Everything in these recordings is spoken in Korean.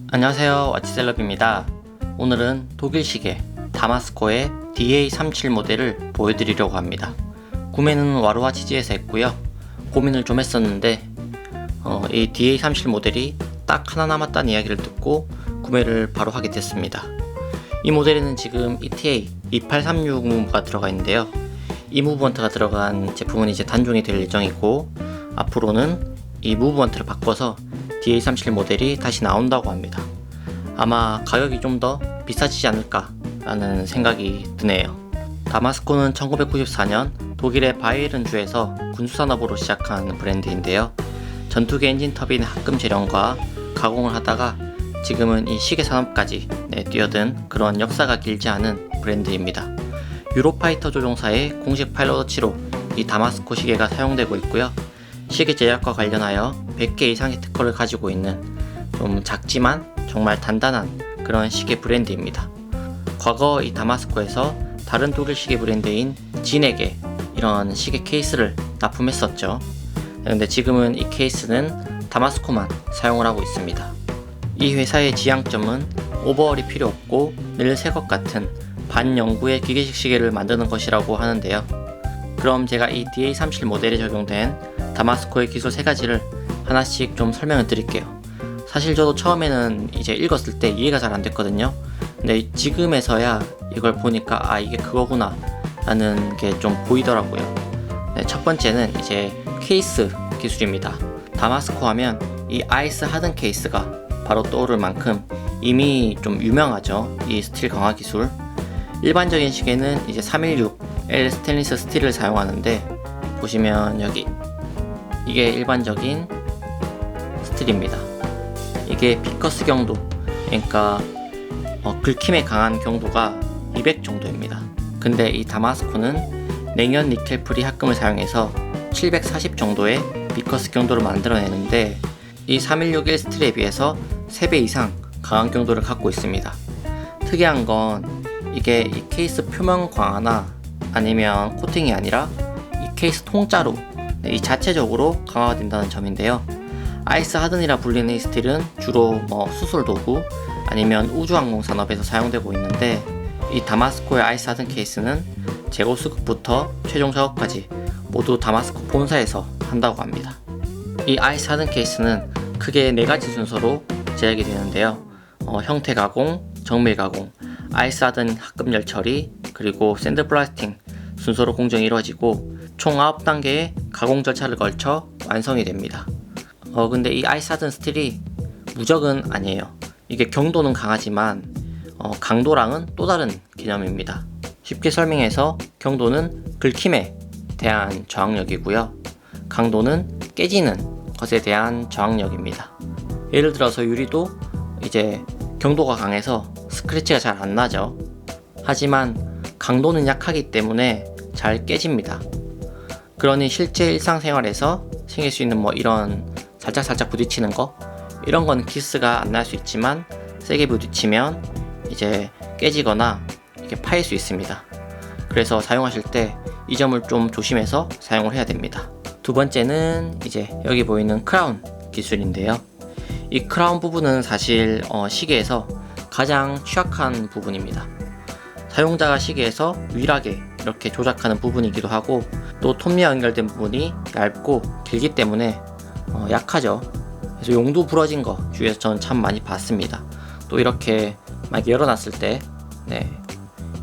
안녕하세요, 와치셀럽입니다. 오늘은 독일 시계 다마스코의 DA37 모델을 보여드리려고 합니다. 구매는 와르와 치즈에서 했고요. 고민을 좀 했었는데 이 DA37 모델이 딱 하나 남았다는 이야기를 듣고 구매를 바로 하게 됐습니다. 이 모델에는 지금 ETA 2836 무브가 들어가 있는데요. 이 무브먼트가 들어간 제품은 이제 단종이 될 예정이고, 앞으로는 이 무브먼트를 바꿔서 DA37 모델이 다시 나온다고 합니다. 아마 가격이 좀 더 비싸지지 않을까 라는 생각이 드네요. 다마스코는 1994년 독일의 바이에른 주에서 군수산업으로 시작한 브랜드인데요. 전투기 엔진 터빈의 합금 제련과 가공을 하다가 지금은 이 시계 산업까지 뛰어든 그런 역사가 길지 않은 브랜드입니다. 유로파이터 조종사의 공식 파일럿워치로 이 다마스코 시계가 사용되고 있고요. 시계 제작과 관련하여 100개 이상의 특허를 가지고 있는 좀 작지만 정말 단단한 그런 시계 브랜드입니다. 과거 이 다마스코에서 다른 독일 시계 브랜드인 진에게 이런 시계 케이스를 납품했었죠. 근데 지금은 이 케이스는 다마스코만 사용을 하고 있습니다. 이 회사의 지향점은 오버홀이 필요 없고 늘 새 것 같은 반영구의 기계식 시계를 만드는 것이라고 하는데요. 그럼 제가 이 DA37 모델에 적용된 다마스코의 기술 3가지를 하나씩 좀 설명을 드릴게요. 사실 저도 처음에는 이제 읽었을 때 이해가 잘 안 됐거든요. 근데 지금에서야 이걸 보니까 이게 그거구나 라는 게 좀 보이더라고요. 첫 번째는 이제 케이스 기술입니다. 다마스코 하면 이 아이스 하든 케이스가 바로 떠오를 만큼 이미 좀 유명하죠. 이 스틸 강화 기술. 일반적인 시계는 이제 316L 스테인리스 스틸을 사용하는데, 보시면 여기 이게 일반적인 스틸입니다. 이게 피커스 경도, 그러니까 긁힘에 강한 경도가 200 정도입니다. 근데 이 다마스코는 냉연 니켈 프리 합금을 사용해서 740 정도의 피커스 경도를 만들어내는데, 이 316L 스틸에 비해서 3배 이상 강한 경도를 갖고 있습니다. 특이한 건 이게 이 케이스 표면 강화나 아니면 코팅이 아니라 이 케이스 통짜로 이 자체적으로 강화가 된다는 점인데요. 아이스 하든이라 불리는 이 스틸은 주로 수술 도구 아니면 우주항공 산업에서 사용되고 있는데, 이 다마스코의 아이스 하든 케이스는 재고 수급부터 최종 작업까지 모두 다마스코 본사에서 한다고 합니다. 이 아이스 하든 케이스는 크게 4가지 순서로 제작이 되는데요. 형태 가공, 정밀 가공, 아이스 하든 합금열 처리, 그리고 샌드 블라스팅 순서로 공정이 이루어지고 총 9단계의 가공 절차를 걸쳐 완성이 됩니다. 근데 이 아이스 하든 스틸이 무적은 아니에요. 이게 경도는 강하지만 강도랑은 또 다른 개념입니다. 쉽게 설명해서 경도는 긁힘에 대한 저항력이고요. 강도는 깨지는 것에 대한 저항력입니다. 예를 들어서 유리도 이제 경도가 강해서 스크래치가 잘 안 나죠. 하지만 강도는 약하기 때문에 잘 깨집니다. 그러니 실제 일상생활에서 생길 수 있는 이런 살짝 부딪히는 거, 이런 건 키스가 안 날 수 있지만 세게 부딪히면 이제 깨지거나 이렇게 파일 수 있습니다. 그래서 사용하실 때 이 점을 좀 조심해서 사용을 해야 됩니다. 두 번째는 이제 여기 보이는 크라운 기술인데요. 이 크라운 부분은 사실 시계에서 가장 취약한 부분입니다. 사용자가 시계에서 유일하게 이렇게 조작하는 부분이기도 하고, 또 톱니와 연결된 부분이 얇고 길기 때문에 약하죠. 그래서 용도 부러진 거 주위에서 저는 참 많이 봤습니다. 또 이렇게 만약에 열어놨을 때,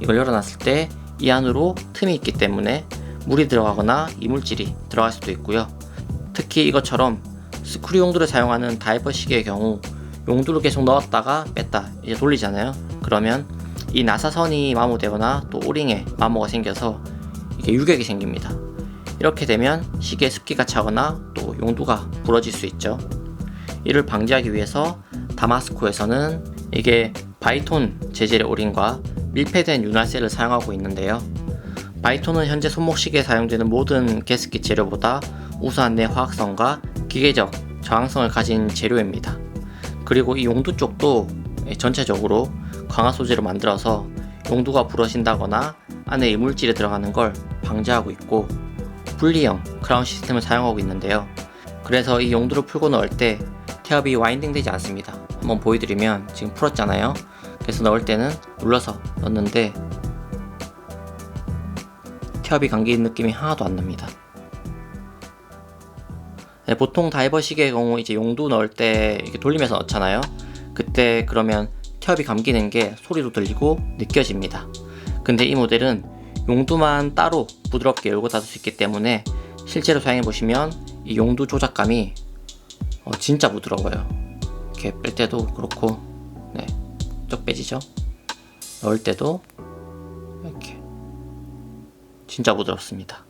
이걸 열어놨을 때 이 안으로 틈이 있기 때문에 물이 들어가거나 이물질이 들어갈 수도 있고요. 특히 이것처럼 스크류 용도를 사용하는 다이버 시계의 경우 용도를 계속 넣었다가 뺐다 이제 돌리잖아요. 그러면 이 나사선이 마모되거나 또 오링에 마모가 생겨서 이게 유격이 생깁니다. 이렇게 되면 시계에 습기가 차거나 또 용도가 부러질 수 있죠. 이를 방지하기 위해서 다마스코에서는 이게 바이톤 재질의 오링과 밀폐된 윤활셀을 사용하고 있는데요. 바이톤은 현재 손목시계에 사용되는 모든 가스킷 재료보다 우수한 내화학성과 기계적 저항성을 가진 재료입니다. 그리고 이 용두 쪽도 전체적으로 강화 소재로 만들어서 용두가 부러진다거나 안에 이물질이 들어가는 걸 방지하고 있고, 분리형 크라운 시스템을 사용하고 있는데요. 그래서 이 용두를 풀고 넣을 때 태엽이 와인딩 되지 않습니다. 한번 보여드리면 지금 풀었잖아요. 그래서 넣을 때는 눌러서 넣는데 태엽이 감긴 느낌이 하나도 안 납니다. 네, 보통 다이버 시계의 경우 이제 용도 넣을 때 이렇게 돌리면서 넣잖아요. 그때 그러면 태엽이 감기는 게 소리도 들리고 느껴집니다. 근데 이 모델은 용두만 따로 부드럽게 열고 닫을 수 있기 때문에 실제로 사용해 보시면 이 용두 조작감이 진짜 부드러워요. 이렇게 뺄 때도 그렇고, 네, 쭉 빼지죠. 넣을 때도 이렇게 진짜 부드럽습니다.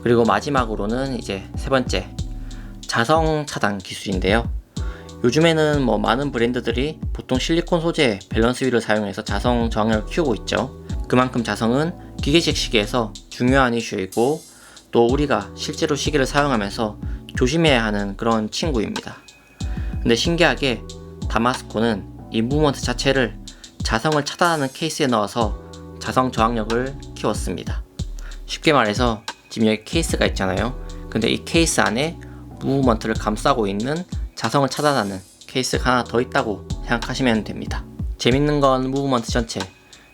그리고 마지막으로는 이제 세 번째, 자성 차단 기술인데요. 요즘에는 많은 브랜드들이 보통 실리콘 소재의 밸런스 휠을 사용해서 자성 저항력을 키우고 있죠. 그만큼 자성은 기계식 시계에서 중요한 이슈이고, 또 우리가 실제로 시계를 사용하면서 조심해야 하는 그런 친구입니다. 근데 신기하게 다마스코는 이 무브먼트 자체를 자성을 차단하는 케이스에 넣어서 자성 저항력을 키웠습니다. 쉽게 말해서 지금 여기 케이스가 있잖아요. 근데 이 케이스 안에 무브먼트를 감싸고 있는 자성을 차단하는 케이스가 하나 더 있다고 생각하시면 됩니다. 재밌는 건 무브먼트 전체,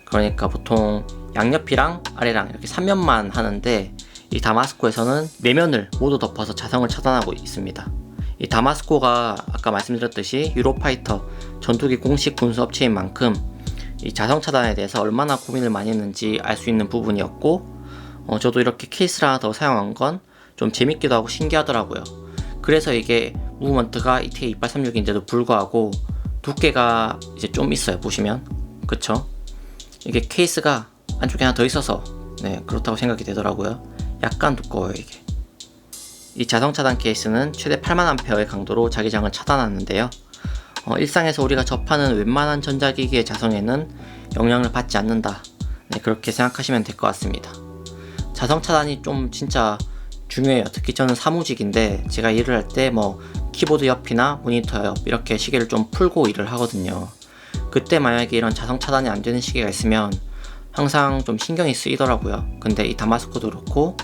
그러니까 보통 양옆이랑 아래랑 이렇게 3면만 하는데 이 다마스코에서는 4면을 모두 덮어서 자성을 차단하고 있습니다. 이 다마스코가 아까 말씀드렸듯이 유로파이터 전투기 공식 군수 업체인 만큼 이 자성 차단에 대해서 얼마나 고민을 많이 했는지 알 수 있는 부분이었고, 저도 이렇게 케이스를 하나 더 사용한 건 좀 재밌기도 하고 신기하더라고요. 그래서 이게 무브먼트가 ETA2836인데도 불구하고 두께가 이제 좀 있어요. 보시면 그쵸? 이게 케이스가 안쪽에 하나 더 있어서 그렇다고 생각이 되더라고요. 약간 두꺼워요. 이게 이 자성 차단 케이스는 최대 8만A의 강도로 자기장을 차단하는데요. 일상에서 우리가 접하는 웬만한 전자기기의 자성에는 영향을 받지 않는다, 그렇게 생각하시면 될 것 같습니다. 자성 차단이 좀 진짜 중요해요. 특히 저는 사무직인데 제가 일을 할 때 키보드 옆이나 모니터 옆 이렇게 시계를 좀 풀고 일을 하거든요. 그때 만약에 이런 자성 차단이 안 되는 시계가 있으면 항상 좀 신경이 쓰이더라고요. 근데 이 다마스코도 그렇고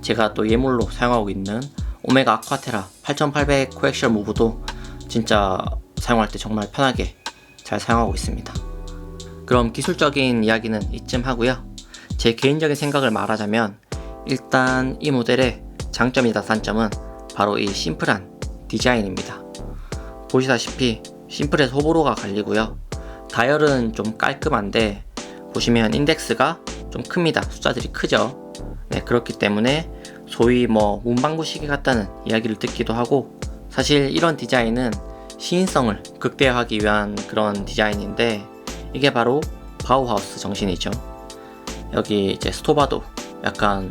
제가 또 예물로 사용하고 있는 오메가 아쿠아테라 8800 코엑셜 무브도 진짜 사용할 때 정말 편하게 잘 사용하고 있습니다. 그럼 기술적인 이야기는 이쯤 하고요. 제 개인적인 생각을 말하자면 일단 이 모델의 장점이다 단점은 바로 이 심플한 디자인입니다. 보시다시피 심플해서 호불호가 갈리고요. 다이얼은 좀 깔끔한데 보시면 인덱스가 좀 큽니다. 숫자들이 크죠. 그렇기 때문에 소위 문방구 시계 같다는 이야기를 듣기도 하고, 사실 이런 디자인은 시인성을 극대화하기 위한 그런 디자인인데 이게 바로 바우하우스 정신이죠. 여기 이제 스토바도 약간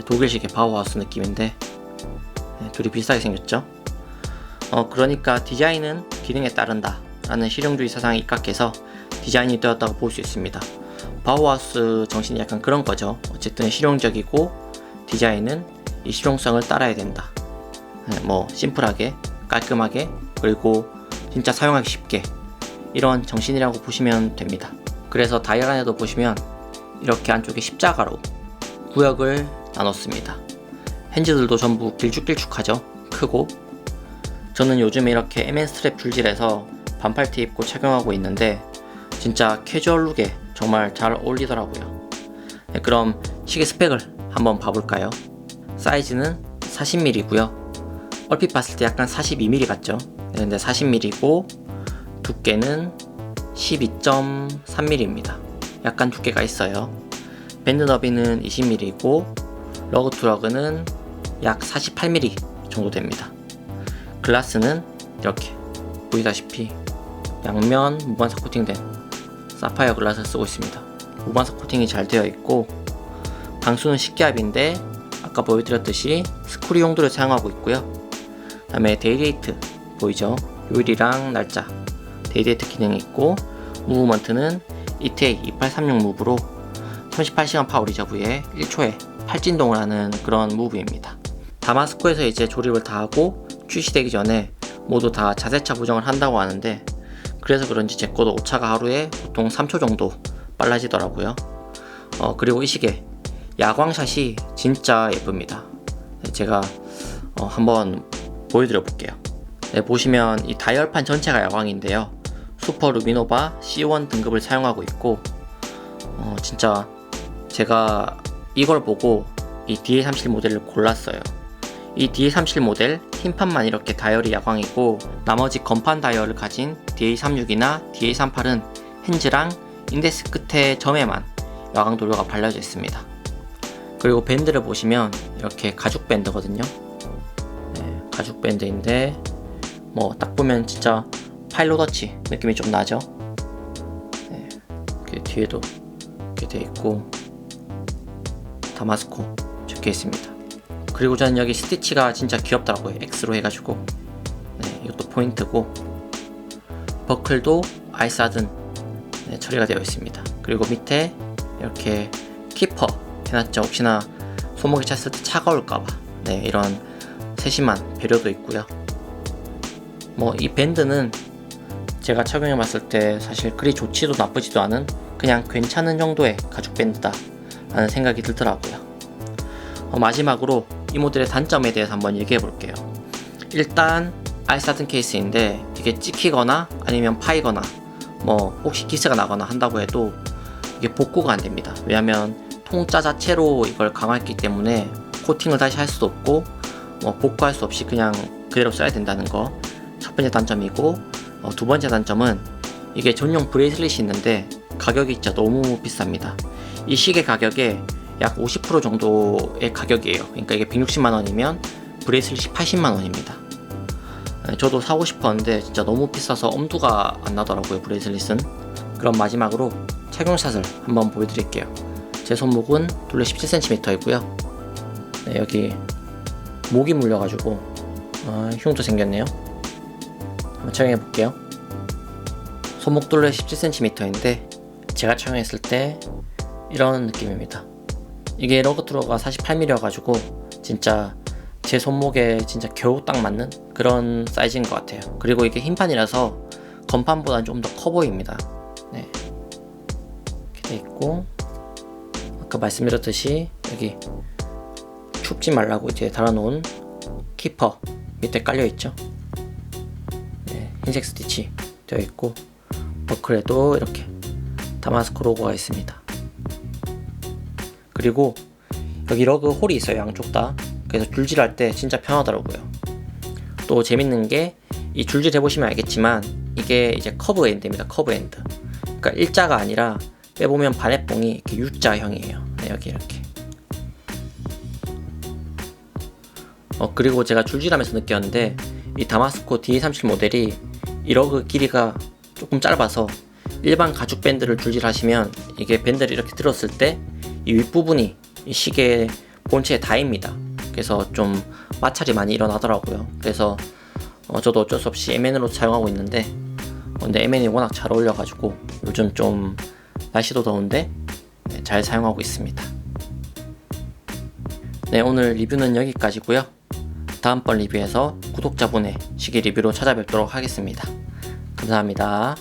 독일식의 바우하우스 느낌인데 둘이 비슷하게 생겼죠. 그러니까 디자인은 기능에 따른다 라는 실용주의 사상에 입각해서 디자인이 되었다고 볼 수 있습니다. 바우하우스 정신이 약간 그런 거죠. 어쨌든 실용적이고 디자인은 이 실용성을 따라야 된다. 심플하게 깔끔하게 그리고 진짜 사용하기 쉽게, 이런 정신이라고 보시면 됩니다. 그래서 다이얼 안에도 보시면 이렇게 안쪽에 십자가로 구역을 나눴습니다. 핸즈들도 전부 길쭉길쭉하죠. 크고. 저는 요즘에 이렇게 MN 스트랩 줄질에서 반팔티 입고 착용하고 있는데 진짜 캐주얼 룩에 정말 잘 어울리더라고요. 그럼 시계 스펙을 한번 봐볼까요? 사이즈는 40mm고요. 얼핏 봤을 때 약간 42mm 같죠? 근데 40mm고 두께는 12.3mm입니다. 약간 두께가 있어요. 밴드 너비는 20mm이고 러그 투러그는 약 48mm 정도 됩니다. 글라스는 이렇게 보이다시피 양면 무반사 코팅된 사파이어 글라스를 쓰고 있습니다. 무반사 코팅이 잘 되어 있고 방수는 식기압인데 아까 보여드렸듯이 스크류 용도를 사용하고 있고요. 그 다음에 데이데이트 보이죠? 요일이랑 날짜 데이데이트 기능이 있고, 무브먼트는 ETA2836 무브로 38시간 파워 리저브에 1초에 8진동을 하는 그런 무브입니다. 다마스코에서 이제 조립을 다 하고 출시되기 전에 모두 다 자세차 부정을 한다고 하는데, 그래서 그런지 제 거도 오차가 하루에 보통 3초 정도 빨라지더라고요. 그리고 이 시계 야광샷이 진짜 예쁩니다. 제가 한번 보여드려 볼게요. 네, 보시면 이 다이얼판 전체가 야광인데요. 슈퍼 루미노바 C1 등급을 사용하고 있고 진짜 제가 이걸 보고 이 DA37 모델을 골랐어요. 이 DA37 모델 흰판만 이렇게 다이얼이 야광이고 나머지 건판 다이얼을 가진 DA36이나 DA38은 핸즈랑 인덱스 끝에 점에만 야광 도료가 발라져 있습니다. 그리고 밴드를 보시면 이렇게 가죽 밴드거든요. 네, 가죽 밴드인데 뭐 딱 보면 진짜 파일로더치 느낌이 좀 나죠. 네, 뒤에도 이렇게 되어 있고 다마스코 적혀 있습니다. 그리고 저는 여기 스티치가 진짜 귀엽더라고요. X로 해가지고. 네, 이것도 포인트고 버클도 아이스하든 처리가 되어 있습니다. 그리고 밑에 이렇게 키퍼 해놨죠. 혹시나 손목에 찼을 때 차가울까봐. 네, 이런 세심한 배려도 있고요. 뭐 이 밴드는 제가 착용해봤을 때 사실 그리 좋지도 나쁘지도 않은 그냥 괜찮은 정도의 가죽 밴드다 라는 생각이 들더라고요. 마지막으로 이 모델의 단점에 대해서 한번 얘기해 볼게요. 일단 아이스하든 케이스인데 이게 찍히거나 아니면 파이거나 뭐 혹시 기스가 나거나 한다고 해도 이게 복구가 안 됩니다. 왜냐하면 통짜 자체로 이걸 강화했기 때문에 코팅을 다시 할 수도 없고 뭐 복구할 수 없이 그냥 그대로 써야 된다는 거 첫 번째 단점이고, 두 번째 단점은 이게 전용 브레이슬릿이 있는데 가격이 진짜 너무 비쌉니다. 이 시계 가격에 약 50% 정도의 가격이에요. 그러니까 이게 160만원이면 브레이슬릿이 80만원입니다. 저도 사고 싶었는데 진짜 너무 비싸서 엄두가 안 나더라고요, 브레이슬릿은. 그럼 마지막으로 착용샷을 한번 보여드릴게요. 제 손목은 둘레 17cm이고요. 네, 여기 목이 물려가지고 흉도 생겼네요. 한번 착용해볼게요. 손목 둘레 17cm인데 제가 착용했을 때 이런 느낌입니다. 이게 러그트로가 48mm여가지고 진짜 제 손목에 진짜 겨우 딱 맞는 그런 사이즈인 것 같아요. 그리고 이게 흰판이라서 건판보다는 좀 더 커 보입니다. 네, 이렇게 돼 있고 아까 말씀드렸듯이 여기 춥지 말라고 이제 달아놓은 키퍼 밑에 깔려 있죠. 네, 흰색 스티치 되어 있고 버클에도 이렇게 다마스코 로고가 있습니다. 그리고 여기 러그 홀이 있어요, 양쪽 다. 그래서 줄질할 때 진짜 편하더라고요. 또 재밌는 게 이 줄질 해보시면 알겠지만 이게 이제 커브 엔드입니다. 커브 엔드. 그러니까 일자가 아니라 빼보면 반해뽕이 이렇게 U자형이에요. 네, 여기 이렇게. 그리고 제가 줄질하면서 느꼈는데 이 다마스코 DA37 모델이 이 러그 길이가 조금 짧아서 일반 가죽 밴드를 줄질하시면 이게 밴드를 이렇게 들었을 때 이 윗부분이 이 시계 본체에 닿입니다. 그래서 좀 마찰이 많이 일어나더라고요. 그래서 저도 어쩔 수 없이 MN으로 사용하고 있는데 근데 MN이 워낙 잘 어울려가지고 요즘 좀 날씨도 더운데 잘 사용하고 있습니다. 네, 오늘 리뷰는 여기까지고요. 다음번 리뷰에서 구독자분의 시계 리뷰로 찾아뵙도록 하겠습니다. 감사합니다.